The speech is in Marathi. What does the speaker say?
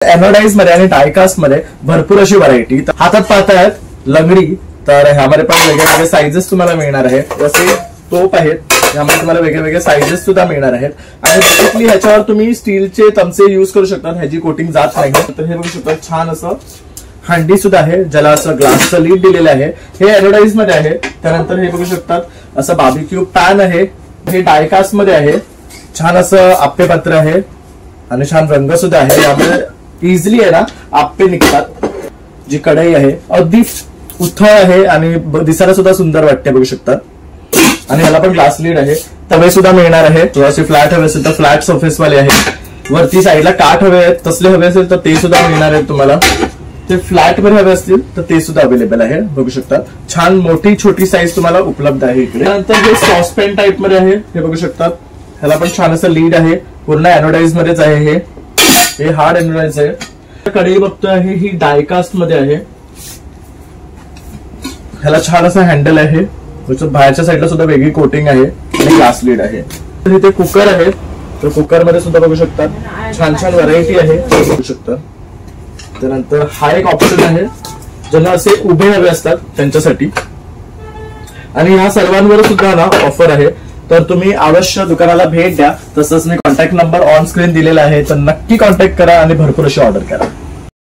एनोडाइज मध्ये आणि डायकास्ट मध्ये भरपूर अशी व्हरायटी हातात पाहतायत लंगडी. तर ह्यामध्ये पण वेगवेगळे साइजेस तुम्हाला मिळणार आहेत. जसे टोप आहेत यामध्ये तुम्हाला वेगवेगळे साइजेस सुद्धा मिळणार आहेत. आणि बेसिकली ह्याच्यावर तुम्ही स्टीलचे चमचे युज करू शकता, ह्याची कोटिंग जात नाही. तर हे बघू शकता छान असं हंडी सुद्धा आहे ज्याला असं ग्लासचं लीड दिलेलं आहे. हे एनोडाइज मध्ये आहे. त्यानंतर हे बघू शकतात असं बार्बिक्यू पॅन आहे. हे डायकास्ट मध्ये आहे. छान असं आप्पे पात्र आहे आणि छान रंग सुद्धा आहे. यामध्ये इझिली आहे ना आप्पे निघतात. जी कढई आहे अगदी उथळ आहे आणि दिसायला सुद्धा सुंदर वाटते बघू शकता. आणि याला पण ग्लास लीड आहे. तवे सुद्धा मिळणार आहे. थोडेसे फ्लॅट हवे असेल तर फ्लॅट सरफेस वाले आहे. वरती साईडला काठ हवे आहेत तसले हवे असेल तर ते सुद्धा मिळणार आहेत तुम्हाला. ते फ्लॅट मध्ये हवे असतील तर ते सुद्धा अवेलेबल आहे बघू शकता. छान मोठी छोटी साईज तुम्हाला उपलब्ध आहे इकडे. त्यानंतर हे सॉसपॅन टाइप मध्ये आहे. हे बघू शकतात. ह्याला पण छान असं लीड आहे. पूर्ण एनोडाइज मध्येच आहे. हे हार्ड एनोडाइज आहे. कढई बघतोय आहे ही डायकास्ट मध्ये आहे. ह्याला छान असं हँडल आहे. बाहेरच्या साईडला सुद्धा वेगळी कोटिंग आहे आणि ग्लास लीड आहे. तर इथे कुकर आहे. तर कुकर मध्ये सुद्धा बघू शकतात छान छान व्हरायटी आहे बघू शकता. त्यानंतर हा एक ऑप्शन आहे ज्यांना असे उभे हवे असतात त्यांच्यासाठी. आणि ह्या सर्वांवर सुद्धा ना ऑफर आहे. तर तुम्ही अवश्य दुकानाला भेट द्या. तसंच मी कॉन्टॅक्ट नंबर ऑन स्क्रीन दिलेला आहे. तर नक्की कॉन्टॅक्ट करा आणि भरपूर अशी ऑर्डर करा.